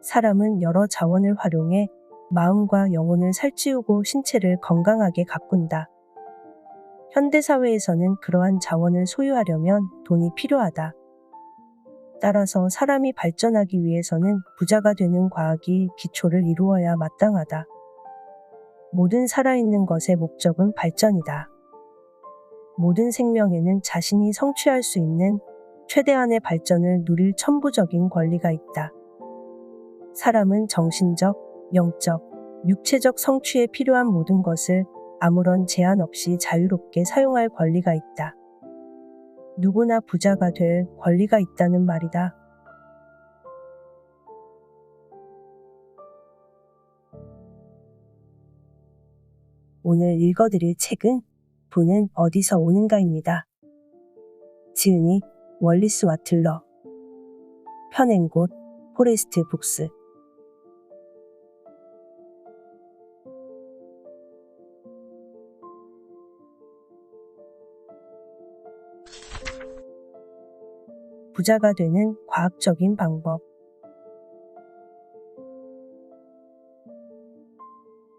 사람은 여러 자원을 활용해 마음과 영혼을 살찌우고 신체를 건강하게 가꾼다. 현대사회에서는 그러한 자원을 소유하려면 돈이 필요하다. 따라서 사람이 발전하기 위해서는 부자가 되는 과학이 기초를 이루어야 마땅하다. 모든 살아있는 것의 목적은 발전이다. 모든 생명에는 자신이 성취할 수 있는 최대한의 발전을 누릴 천부적인 권리가 있다. 사람은 정신적, 영적, 육체적 성취에 필요한 모든 것을 아무런 제한 없이 자유롭게 사용할 권리가 있다. 누구나 부자가 될 권리가 있다는 말이다. 오늘 읽어드릴 책은 부는 어디서 오는가입니다. 지은이 월리스 와틀러, 펴낸곳 포레스트 북스. 부자가 되는 과학적인 방법.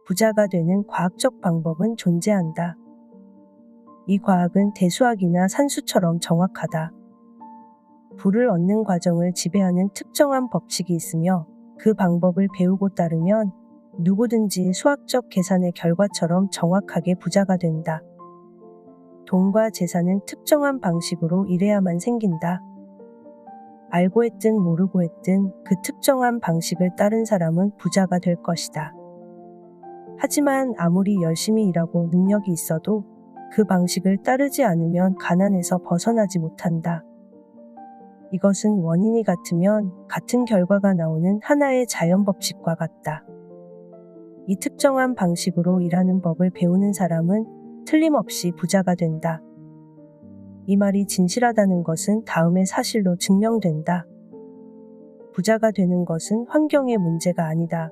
부자가 되는 과학적 방법은 존재한다. 이 과학은 대수학이나 산수처럼 정확하다. 부를 얻는 과정을 지배하는 특정한 법칙이 있으며 그 방법을 배우고 따르면 누구든지 수학적 계산의 결과처럼 정확하게 부자가 된다. 돈과 재산은 특정한 방식으로 일해야만 생긴다. 알고 했든 모르고 했든 그 특정한 방식을 따른 사람은 부자가 될 것이다. 하지만 아무리 열심히 일하고 능력이 있어도 그 방식을 따르지 않으면 가난에서 벗어나지 못한다. 이것은 원인이 같으면 같은 결과가 나오는 하나의 자연법칙과 같다. 이 특정한 방식으로 일하는 법을 배우는 사람은 틀림없이 부자가 된다. 이 말이 진실하다는 것은 다음의 사실로 증명된다. 부자가 되는 것은 환경의 문제가 아니다.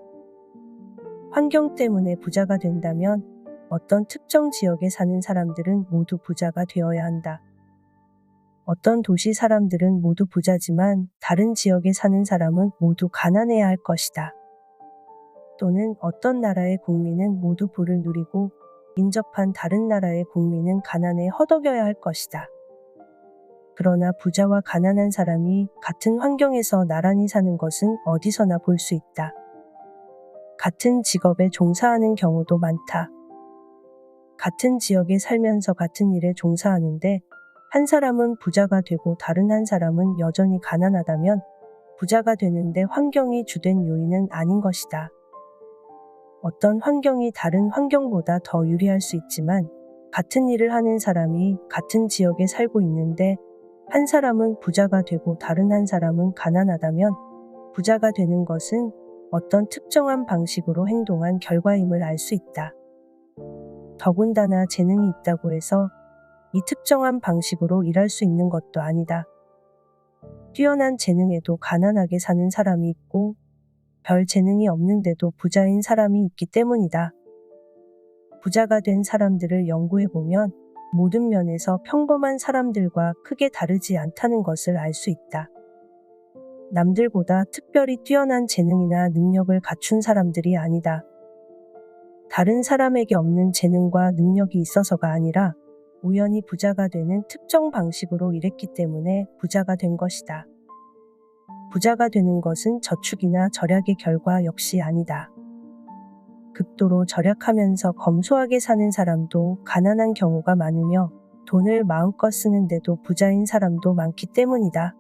환경 때문에 부자가 된다면 어떤 특정 지역에 사는 사람들은 모두 부자가 되어야 한다. 어떤 도시 사람들은 모두 부자지만 다른 지역에 사는 사람은 모두 가난해야 할 것이다. 또는 어떤 나라의 국민은 모두 부를 누리고 인접한 다른 나라의 국민은 가난에 허덕여야 할 것이다. 그러나 부자와 가난한 사람이 같은 환경에서 나란히 사는 것은 어디서나 볼 수 있다. 같은 직업에 종사하는 경우도 많다. 같은 지역에 살면서 같은 일에 종사하는데 한 사람은 부자가 되고 다른 한 사람은 여전히 가난하다면 부자가 되는데 환경이 주된 요인은 아닌 것이다. 어떤 환경이 다른 환경보다 더 유리할 수 있지만 같은 일을 하는 사람이 같은 지역에 살고 있는데 한 사람은 부자가 되고 다른 한 사람은 가난하다면 부자가 되는 것은 어떤 특정한 방식으로 행동한 결과임을 알 수 있다. 더군다나 재능이 있다고 해서 이 특정한 방식으로 일할 수 있는 것도 아니다. 뛰어난 재능에도 가난하게 사는 사람이 있고 별 재능이 없는데도 부자인 사람이 있기 때문이다. 부자가 된 사람들을 연구해보면 모든 면에서 평범한 사람들과 크게 다르지 않다는 것을 알 수 있다. 남들보다 특별히 뛰어난 재능이나 능력을 갖춘 사람들이 아니다. 다른 사람에게 없는 재능과 능력이 있어서가 아니라 우연히 부자가 되는 특정 방식으로 일했기 때문에 부자가 된 것이다. 부자가 되는 것은 저축이나 절약의 결과 역시 아니다. 극도로 절약하면서 검소하게 사는 사람도 가난한 경우가 많으며 돈을 마음껏 쓰는데도 부자인 사람도 많기 때문이다.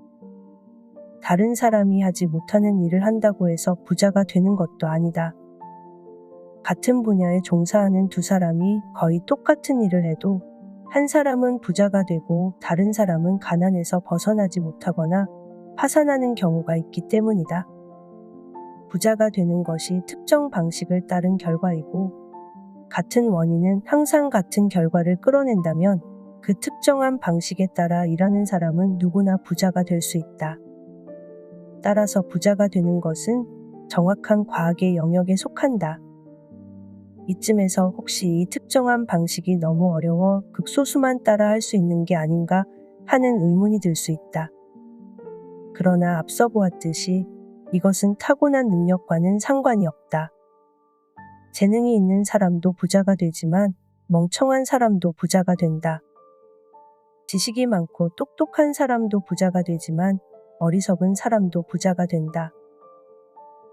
다른 사람이 하지 못하는 일을 한다고 해서 부자가 되는 것도 아니다. 같은 분야에 종사하는 두 사람이 거의 똑같은 일을 해도 한 사람은 부자가 되고 다른 사람은 가난에서 벗어나지 못하거나 파산하는 경우가 있기 때문이다. 부자가 되는 것이 특정 방식을 따른 결과이고 같은 원인은 항상 같은 결과를 끌어낸다면 그 특정한 방식에 따라 일하는 사람은 누구나 부자가 될 수 있다. 따라서 부자가 되는 것은 정확한 과학의 영역에 속한다. 이쯤에서 혹시 이 특정한 방식이 너무 어려워 극소수만 따라 할 수 있는 게 아닌가 하는 의문이 들 수 있다. 그러나 앞서 보았듯이 이것은 타고난 능력과는 상관이 없다. 재능이 있는 사람도 부자가 되지만 멍청한 사람도 부자가 된다. 지식이 많고 똑똑한 사람도 부자가 되지만 어리석은 사람도 부자가 된다.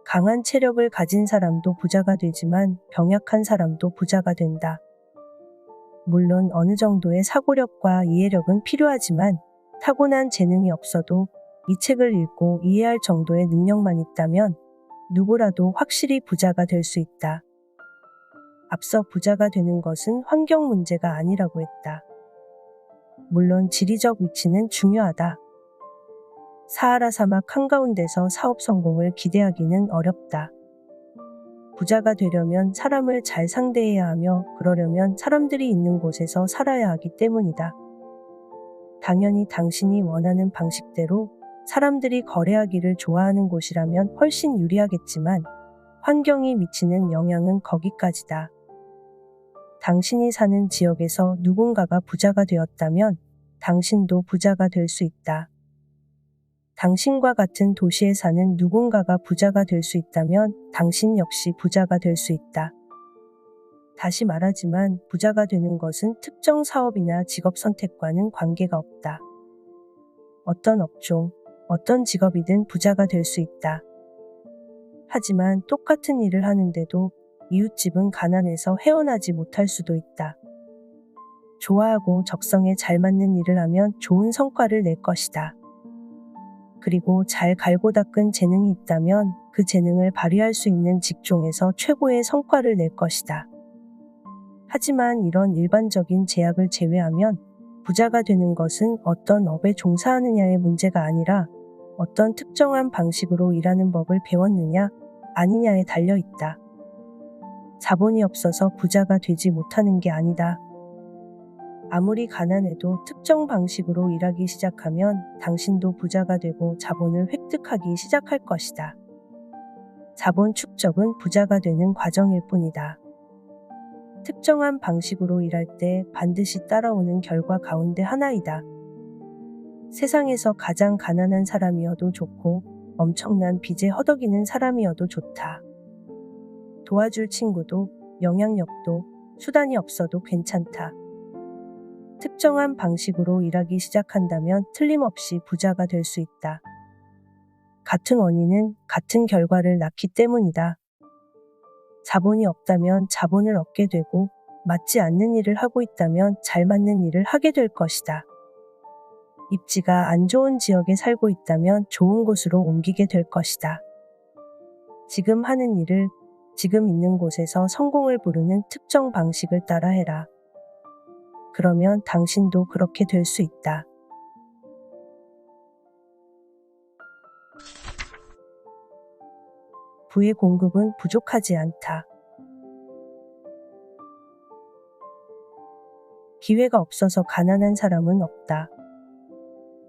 강한 체력을 가진 사람도 부자가 되지만 병약한 사람도 부자가 된다. 물론 어느 정도의 사고력과 이해력은 필요하지만 타고난 재능이 없어도 이 책을 읽고 이해할 정도의 능력만 있다면 누구라도 확실히 부자가 될 수 있다. 앞서 부자가 되는 것은 환경 문제가 아니라고 했다. 물론 지리적 위치는 중요하다. 사하라 사막 한가운데서 사업 성공을 기대하기는 어렵다. 부자가 되려면 사람을 잘 상대해야 하며 그러려면 사람들이 있는 곳에서 살아야 하기 때문이다. 당연히 당신이 원하는 방식대로 사람들이 거래하기를 좋아하는 곳이라면 훨씬 유리하겠지만 환경이 미치는 영향은 거기까지다. 당신이 사는 지역에서 누군가가 부자가 되었다면 당신도 부자가 될 수 있다. 당신과 같은 도시에 사는 누군가가 부자가 될 수 있다면 당신 역시 부자가 될 수 있다. 다시 말하지만 부자가 되는 것은 특정 사업이나 직업 선택과는 관계가 없다. 어떤 업종, 어떤 직업이든 부자가 될 수 있다. 하지만 똑같은 일을 하는데도 이웃집은 가난해서 헤어나지 못할 수도 있다. 좋아하고 적성에 잘 맞는 일을 하면 좋은 성과를 낼 것이다. 그리고 잘 갈고 닦은 재능이 있다면 그 재능을 발휘할 수 있는 직종에서 최고의 성과를 낼 것이다. 하지만 이런 일반적인 제약을 제외하면 부자가 되는 것은 어떤 업에 종사하느냐의 문제가 아니라 어떤 특정한 방식으로 일하는 법을 배웠느냐 아니냐에 달려 있다. 자본이 없어서 부자가 되지 못하는 게 아니다. 아무리 가난해도 특정 방식으로 일하기 시작하면 당신도 부자가 되고 자본을 획득하기 시작할 것이다. 자본 축적은 부자가 되는 과정일 뿐이다. 특정한 방식으로 일할 때 반드시 따라오는 결과 가운데 하나이다. 세상에서 가장 가난한 사람이어도 좋고 엄청난 빚에 허덕이는 사람이어도 좋다. 도와줄 친구도 영향력도 수단이 없어도 괜찮다. 특정한 방식으로 일하기 시작한다면 틀림없이 부자가 될 수 있다. 같은 원인은 같은 결과를 낳기 때문이다. 자본이 없다면 자본을 얻게 되고 맞지 않는 일을 하고 있다면 잘 맞는 일을 하게 될 것이다. 입지가 안 좋은 지역에 살고 있다면 좋은 곳으로 옮기게 될 것이다. 지금 하는 일을 지금 있는 곳에서 성공을 부르는 특정 방식을 따라 해라. 그러면 당신도 그렇게 될 수 있다. 부의 공급은 부족하지 않다. 기회가 없어서 가난한 사람은 없다.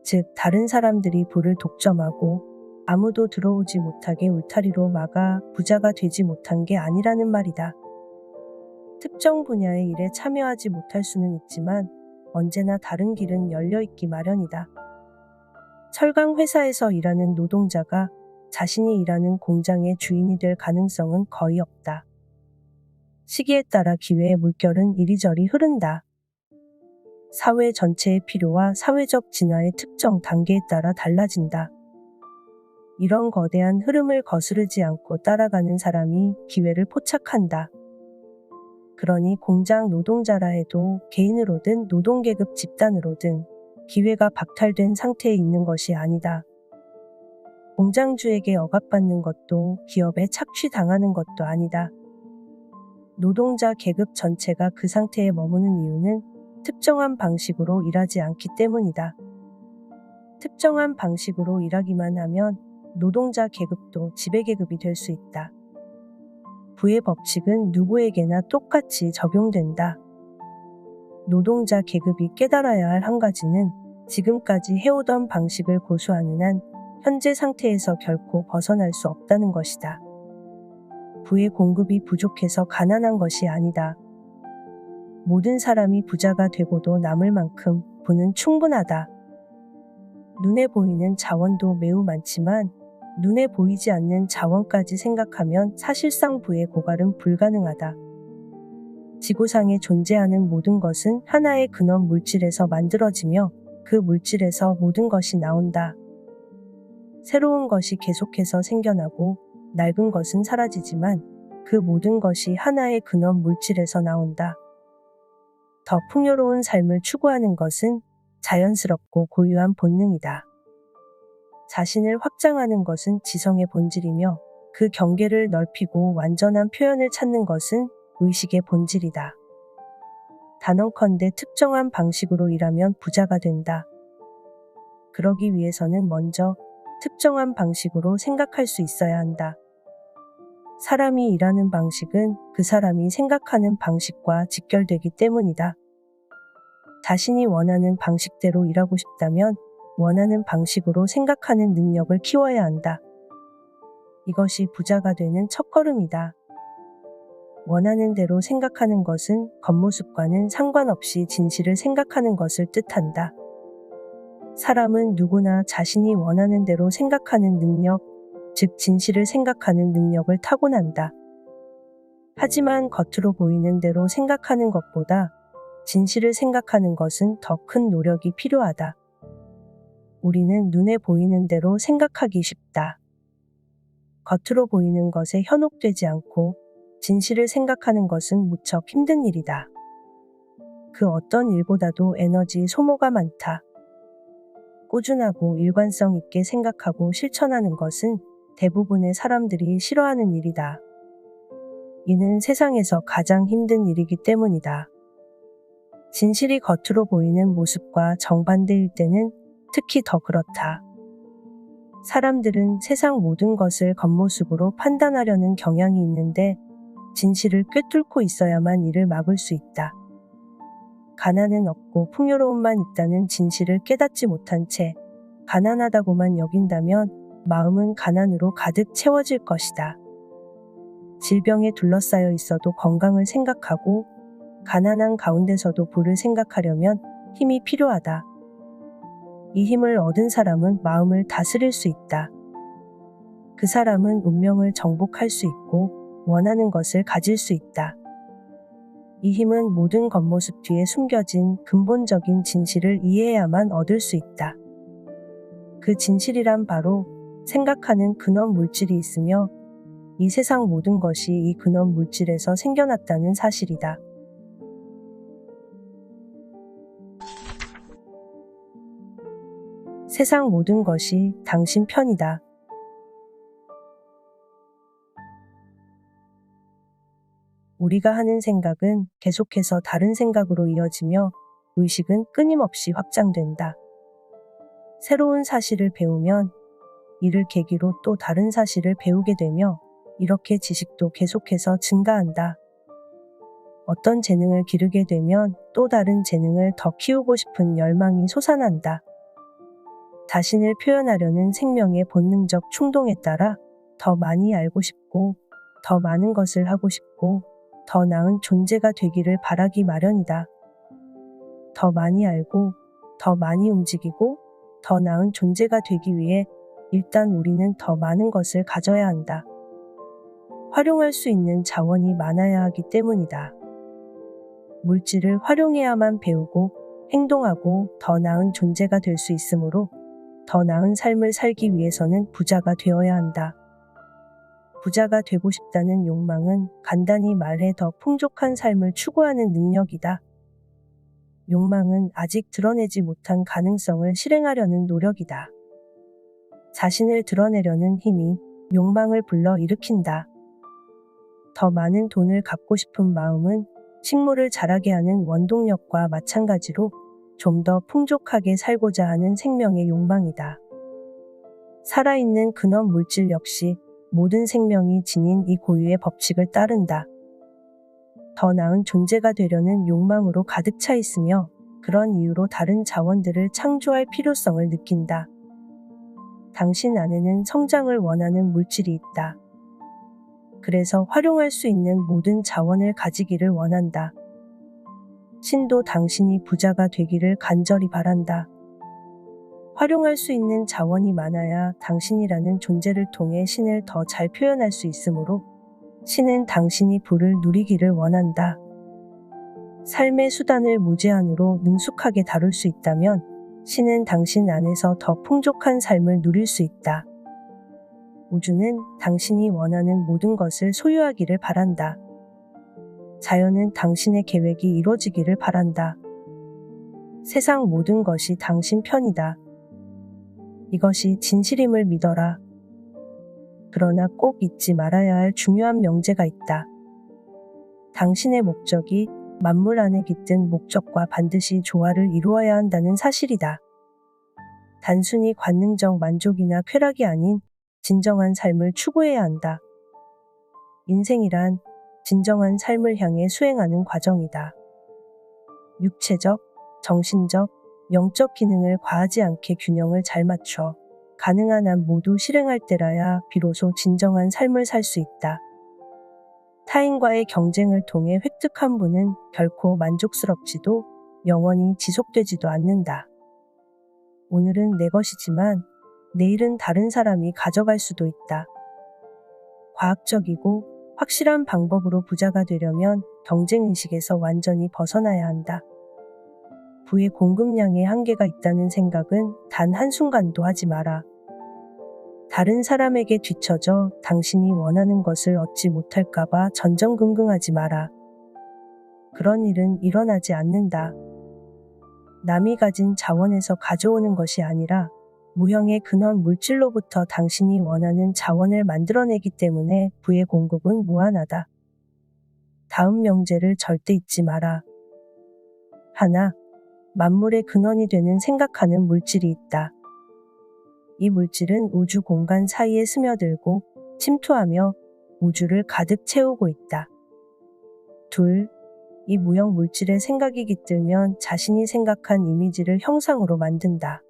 즉, 다른 사람들이 부를 독점하고 아무도 들어오지 못하게 울타리로 막아 부자가 되지 못한 게 아니라는 말이다. 특정 분야의 일에 참여하지 못할 수는 있지만 언제나 다른 길은 열려 있기 마련이다. 철강 회사에서 일하는 노동자가 자신이 일하는 공장의 주인이 될 가능성은 거의 없다. 시기에 따라 기회의 물결은 이리저리 흐른다. 사회 전체의 필요와 사회적 진화의 특정 단계에 따라 달라진다. 이런 거대한 흐름을 거스르지 않고 따라가는 사람이 기회를 포착한다. 그러니 공장 노동자라 해도 개인으로든 노동계급 집단으로든 기회가 박탈된 상태에 있는 것이 아니다. 공장주에게 억압받는 것도 기업에 착취당하는 것도 아니다. 노동자 계급 전체가 그 상태에 머무는 이유는 특정한 방식으로 일하지 않기 때문이다. 특정한 방식으로 일하기만 하면 노동자 계급도 지배계급이 될 수 있다. 부의 법칙은 누구에게나 똑같이 적용된다. 노동자 계급이 깨달아야 할 한 가지는 지금까지 해오던 방식을 고수하는 한 현재 상태에서 결코 벗어날 수 없다는 것이다. 부의 공급이 부족해서 가난한 것이 아니다. 모든 사람이 부자가 되고도 남을 만큼 부는 충분하다. 눈에 보이는 자원도 매우 많지만 눈에 보이지 않는 자원까지 생각하면 사실상 부의 고갈은 불가능하다. 지구상에 존재하는 모든 것은 하나의 근원 물질에서 만들어지며 그 물질에서 모든 것이 나온다. 새로운 것이 계속해서 생겨나고 낡은 것은 사라지지만 그 모든 것이 하나의 근원 물질에서 나온다. 더 풍요로운 삶을 추구하는 것은 자연스럽고 고유한 본능이다. 자신을 확장하는 것은 지성의 본질이며 그 경계를 넓히고 완전한 표현을 찾는 것은 의식의 본질이다. 단언컨대 특정한 방식으로 일하면 부자가 된다. 그러기 위해서는 먼저 특정한 방식으로 생각할 수 있어야 한다. 사람이 일하는 방식은 그 사람이 생각하는 방식과 직결되기 때문이다. 자신이 원하는 방식대로 일하고 싶다면 원하는 방식으로 생각하는 능력을 키워야 한다. 이것이 부자가 되는 첫걸음이다. 원하는 대로 생각하는 것은 겉모습과는 상관없이 진실을 생각하는 것을 뜻한다. 사람은 누구나 자신이 원하는 대로 생각하는 능력, 즉 진실을 생각하는 능력을 타고난다. 하지만 겉으로 보이는 대로 생각하는 것보다 진실을 생각하는 것은 더 큰 노력이 필요하다. 우리는 눈에 보이는 대로 생각하기 쉽다. 겉으로 보이는 것에 현혹되지 않고 진실을 생각하는 것은 무척 힘든 일이다. 그 어떤 일보다도 에너지 소모가 많다. 꾸준하고 일관성 있게 생각하고 실천하는 것은 대부분의 사람들이 싫어하는 일이다. 이는 세상에서 가장 힘든 일이기 때문이다. 진실이 겉으로 보이는 모습과 정반대일 때는 특히 더 그렇다. 사람들은 세상 모든 것을 겉모습으로 판단하려는 경향이 있는데 진실을 꿰뚫고 있어야만 이를 막을 수 있다. 가난은 없고 풍요로움만 있다는 진실을 깨닫지 못한 채 가난하다고만 여긴다면 마음은 가난으로 가득 채워질 것이다. 질병에 둘러싸여 있어도 건강을 생각하고 가난한 가운데서도 부를 생각하려면 힘이 필요하다. 이 힘을 얻은 사람은 마음을 다스릴 수 있다. 그 사람은 운명을 정복할 수 있고 원하는 것을 가질 수 있다. 이 힘은 모든 겉모습 뒤에 숨겨진 근본적인 진실을 이해해야만 얻을 수 있다. 그 진실이란 바로 생각하는 근원 물질이 있으며 이 세상 모든 것이 이 근원 물질에서 생겨났다는 사실이다. 세상 모든 것이 당신 편이다. 우리가 하는 생각은 계속해서 다른 생각으로 이어지며 의식은 끊임없이 확장된다. 새로운 사실을 배우면 이를 계기로 또 다른 사실을 배우게 되며 이렇게 지식도 계속해서 증가한다. 어떤 재능을 기르게 되면 또 다른 재능을 더 키우고 싶은 열망이 솟아난다. 자신을 표현하려는 생명의 본능적 충동에 따라 더 많이 알고 싶고 더 많은 것을 하고 싶고 더 나은 존재가 되기를 바라기 마련이다. 더 많이 알고 더 많이 움직이고 더 나은 존재가 되기 위해 일단 우리는 더 많은 것을 가져야 한다. 활용할 수 있는 자원이 많아야 하기 때문이다. 물질을 활용해야만 배우고 행동하고 더 나은 존재가 될 수 있으므로 더 나은 삶을 살기 위해서는 부자가 되어야 한다. 부자가 되고 싶다는 욕망은 간단히 말해 더 풍족한 삶을 추구하는 능력이다. 욕망은 아직 드러내지 못한 가능성을 실행하려는 노력이다. 자신을 드러내려는 힘이 욕망을 불러 일으킨다. 더 많은 돈을 갖고 싶은 마음은 식물을 자라게 하는 원동력과 마찬가지로 좀 더 풍족하게 살고자 하는 생명의 욕망이다. 살아있는 근원 물질 역시 모든 생명이 지닌 이 고유의 법칙을 따른다. 더 나은 존재가 되려는 욕망으로 가득 차 있으며 그런 이유로 다른 자원들을 창조할 필요성을 느낀다. 당신 안에는 성장을 원하는 물질이 있다. 그래서 활용할 수 있는 모든 자원을 가지기를 원한다. 신도 당신이 부자가 되기를 간절히 바란다. 활용할 수 있는 자원이 많아야 당신이라는 존재를 통해 신을 더 잘 표현할 수 있으므로 신은 당신이 부를 누리기를 원한다. 삶의 수단을 무제한으로 능숙하게 다룰 수 있다면 신은 당신 안에서 더 풍족한 삶을 누릴 수 있다. 우주는 당신이 원하는 모든 것을 소유하기를 바란다. 자연은 당신의 계획이 이루어지기를 바란다. 세상 모든 것이 당신 편이다. 이것이 진실임을 믿어라. 그러나 꼭 잊지 말아야 할 중요한 명제가 있다. 당신의 목적이 만물 안에 깃든 목적과 반드시 조화를 이루어야 한다는 사실이다. 단순히 관능적 만족이나 쾌락이 아닌 진정한 삶을 추구해야 한다. 인생이란 진정한 삶을 향해 수행하는 과정이다. 육체적, 정신적, 영적 기능을 과하지 않게 균형을 잘 맞춰 가능한 한 모두 실행할 때라야 비로소 진정한 삶을 살 수 있다. 타인과의 경쟁을 통해 획득한 부는 결코 만족스럽지도 영원히 지속되지도 않는다. 오늘은 내 것이지만 내일은 다른 사람이 가져갈 수도 있다. 과학적이고 확실한 방법으로 부자가 되려면 경쟁의식에서 완전히 벗어나야 한다. 부의 공급량에 한계가 있다는 생각은 단 한순간도 하지 마라. 다른 사람에게 뒤처져 당신이 원하는 것을 얻지 못할까봐 전전긍긍하지 마라. 그런 일은 일어나지 않는다. 남이 가진 자원에서 가져오는 것이 아니라 무형의 근원 물질로부터 당신이 원하는 자원을 만들어내기 때문에 부의 공급은 무한하다. 다음 명제를 절대 잊지 마라. 하나, 만물의 근원이 되는 생각하는 물질이 있다. 이 물질은 우주 공간 사이에 스며들고 침투하며 우주를 가득 채우고 있다. 둘, 이 무형 물질의 생각이 깃들면 자신이 생각한 이미지를 형상으로 만든다.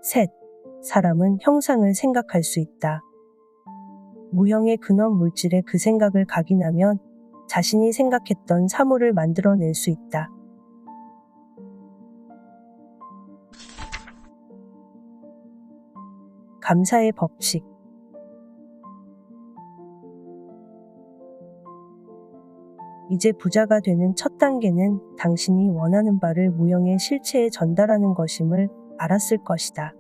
셋, 사람은 형상을 생각할 수 있다. 무형의 근원 물질에 그 생각을 각인하면 자신이 생각했던 사물을 만들어낼 수 있다. 감사의 법칙. 이제 부자가 되는 첫 단계는 당신이 원하는 바를 무형의 실체에 전달하는 것임을 알았을 것이다.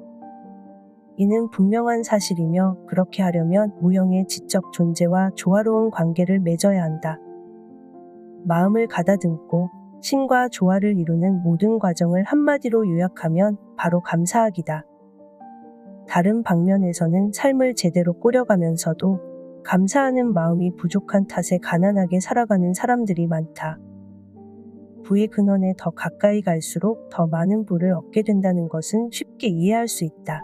이는 분명한 사실이며 그렇게 하려면 무형의 지적 존재와 조화로운 관계를 맺어야 한다. 마음을 가다듬고 신과 조화를 이루는 모든 과정을 한마디로 요약하면 바로 감사하기다. 다른 방면에서는 삶을 제대로 꾸려가면서도 감사하는 마음이 부족한 탓에 가난하게 살아가는 사람들이 많다. 부의 근원에 더 가까이 갈수록 더 많은 부를 얻게 된다는 것은 쉽게 이해할 수 있다.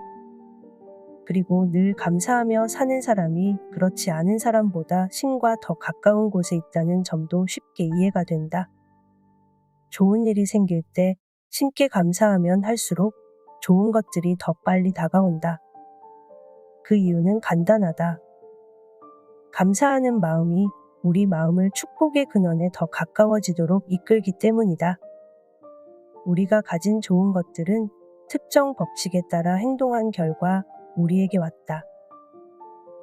그리고 늘 감사하며 사는 사람이 그렇지 않은 사람보다 신과 더 가까운 곳에 있다는 점도 쉽게 이해가 된다. 좋은 일이 생길 때 신께 감사하면 할수록 좋은 것들이 더 빨리 다가온다. 그 이유는 간단하다. 감사하는 마음이 우리 마음을 축복의 근원에 더 가까워지도록 이끌기 때문이다. 우리가 가진 좋은 것들은 특정 법칙에 따라 행동한 결과 우리에게 왔다.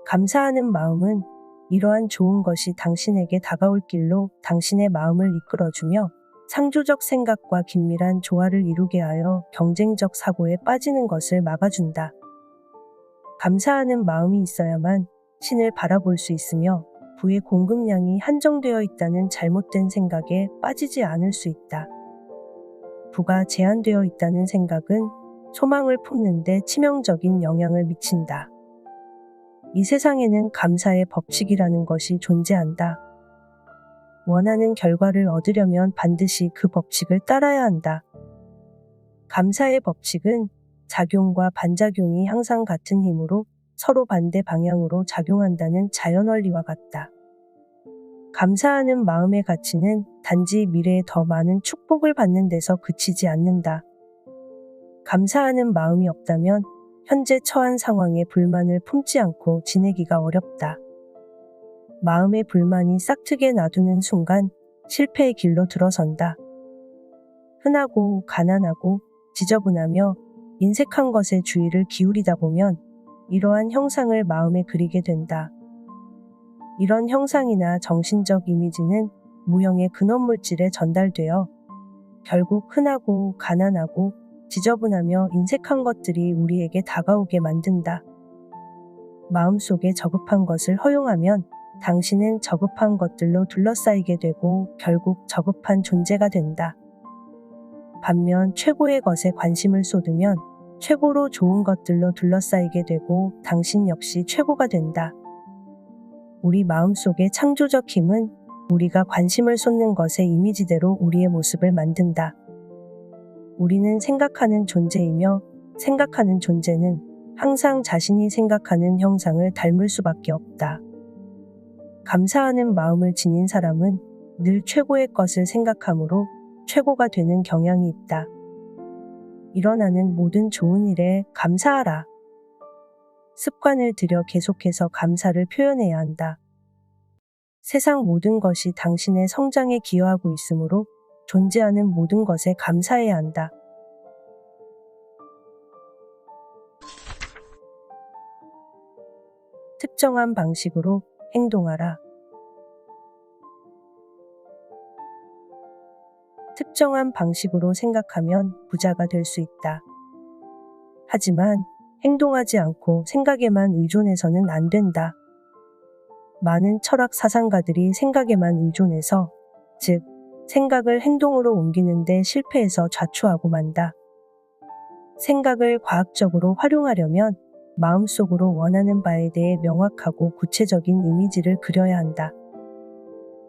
감사하는 마음은 이러한 좋은 것이 당신에게 다가올 길로 당신의 마음을 이끌어주며 창조적 생각과 긴밀한 조화를 이루게 하여 경쟁적 사고에 빠지는 것을 막아준다. 감사하는 마음이 있어야만 신을 바라볼 수 있으며 부의 공급량이 한정되어 있다는 잘못된 생각에 빠지지 않을 수 있다. 부가 제한되어 있다는 생각은 소망을 품는 데 치명적인 영향을 미친다. 이 세상에는 감사의 법칙이라는 것이 존재한다. 원하는 결과를 얻으려면 반드시 그 법칙을 따라야 한다. 감사의 법칙은 작용과 반작용이 항상 같은 힘으로 서로 반대 방향으로 작용한다는 자연원리와 같다. 감사하는 마음의 가치는 단지 미래에 더 많은 축복을 받는 데서 그치지 않는다. 감사하는 마음이 없다면 현재 처한 상황에 불만을 품지 않고 지내기가 어렵다. 마음의 불만이 싹트게 놔두는 순간 실패의 길로 들어선다. 흔하고 가난하고 지저분하며 인색한 것에 주의를 기울이다 보면 이러한 형상을 마음에 그리게 된다. 이런 형상이나 정신적 이미지는 무형의 근원물질에 전달되어 결국 흔하고 가난하고 지저분하며 인색한 것들이 우리에게 다가오게 만든다. 마음속에 저급한 것을 허용하면 당신은 저급한 것들로 둘러싸이게 되고 결국 저급한 존재가 된다. 반면 최고의 것에 관심을 쏟으면 최고로 좋은 것들로 둘러싸이게 되고 당신 역시 최고가 된다. 우리 마음속의 창조적 힘은 우리가 관심을 쏟는 것의 이미지대로 우리의 모습을 만든다. 우리는 생각하는 존재이며 생각하는 존재는 항상 자신이 생각하는 형상을 닮을 수밖에 없다. 감사하는 마음을 지닌 사람은 늘 최고의 것을 생각하므로 최고가 되는 경향이 있다. 일어나는 모든 좋은 일에 감사하라. 습관을 들여 계속해서 감사를 표현해야 한다. 세상 모든 것이 당신의 성장에 기여하고 있으므로 존재하는 모든 것에 감사해야 한다. 특정한 방식으로 행동하라. 특정한 방식으로 생각하면 부자가 될 수 있다. 하지만 행동하지 않고 생각에만 의존해서는 안 된다. 많은 철학 사상가들이 생각에만 의존해서, 즉, 생각을 행동으로 옮기는데 실패해서 좌초하고 만다. 생각을 과학적으로 활용하려면 마음속으로 원하는 바에 대해 명확하고 구체적인 이미지를 그려야 한다.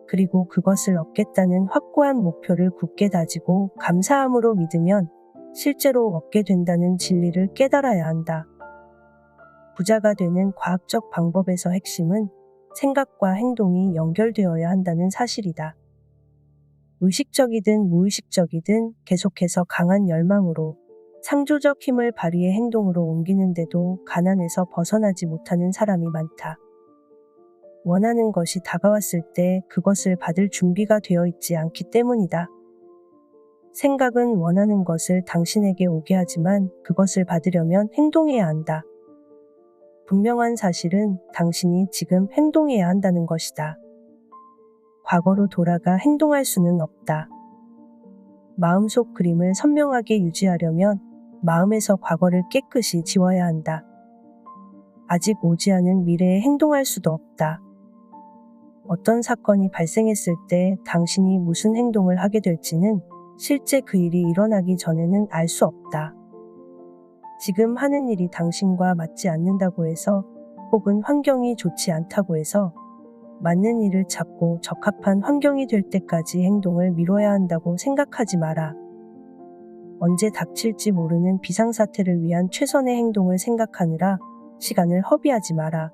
그리고 그것을 얻겠다는 확고한 목표를 굳게 다지고 감사함으로 믿으면 실제로 얻게 된다는 진리를 깨달아야 한다. 부자가 되는 과학적 방법에서 핵심은 생각과 행동이 연결되어야 한다는 사실이다. 의식적이든 무의식적이든 계속해서 강한 열망으로 창조적 힘을 발휘해 행동으로 옮기는데도 가난에서 벗어나지 못하는 사람이 많다. 원하는 것이 다가왔을 때 그것을 받을 준비가 되어 있지 않기 때문이다. 생각은 원하는 것을 당신에게 오게 하지만 그것을 받으려면 행동해야 한다. 분명한 사실은 당신이 지금 행동해야 한다는 것이다. 과거로 돌아가 행동할 수는 없다. 마음속 그림을 선명하게 유지하려면 마음에서 과거를 깨끗이 지워야 한다. 아직 오지 않은 미래에 행동할 수도 없다. 어떤 사건이 발생했을 때 당신이 무슨 행동을 하게 될지는 실제 그 일이 일어나기 전에는 알 수 없다. 지금 하는 일이 당신과 맞지 않는다고 해서 혹은 환경이 좋지 않다고 해서 맞는 일을 찾고 적합한 환경이 될 때까지 행동을 미뤄야 한다고 생각하지 마라. 언제 닥칠지 모르는 비상사태를 위한 최선의 행동을 생각하느라 시간을 허비하지 마라.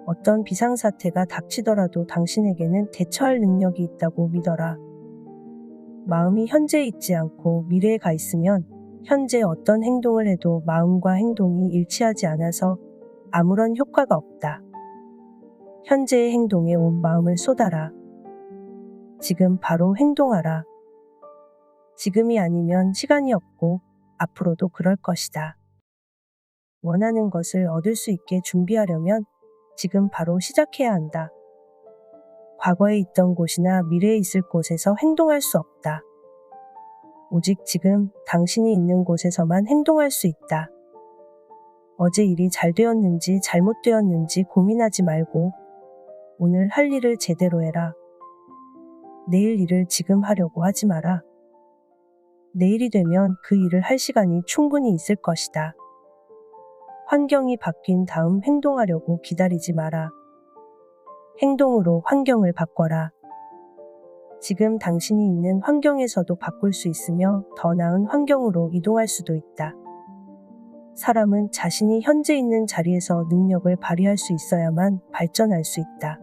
어떤 비상사태가 닥치더라도 당신에게는 대처할 능력이 있다고 믿어라. 마음이 현재에 있지 않고 미래에 가 있으면 현재 어떤 행동을 해도 마음과 행동이 일치하지 않아서 아무런 효과가 없다. 현재의 행동에 온 마음을 쏟아라. 지금 바로 행동하라. 지금이 아니면 시간이 없고 앞으로도 그럴 것이다. 원하는 것을 얻을 수 있게 준비하려면 지금 바로 시작해야 한다. 과거에 있던 곳이나 미래에 있을 곳에서 행동할 수 없다. 오직 지금 당신이 있는 곳에서만 행동할 수 있다. 어제 일이 잘 되었는지 잘못되었는지 고민하지 말고 오늘 할 일을 제대로 해라. 내일 일을 지금 하려고 하지 마라. 내일이 되면 그 일을 할 시간이 충분히 있을 것이다. 환경이 바뀐 다음 행동하려고 기다리지 마라. 행동으로 환경을 바꿔라. 지금 당신이 있는 환경에서도 바꿀 수 있으며 더 나은 환경으로 이동할 수도 있다. 사람은 자신이 현재 있는 자리에서 능력을 발휘할 수 있어야만 발전할 수 있다.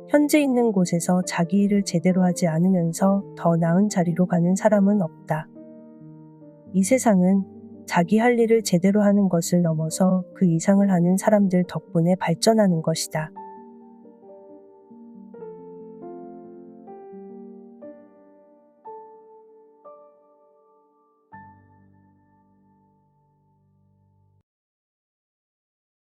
현재 있는 곳에서 자기 일을 제대로 하지 않으면서 더 나은 자리로 가는 사람은 없다. 이 세상은 자기 할 일을 제대로 하는 것을 넘어서 그 이상을 하는 사람들 덕분에 발전하는 것이다.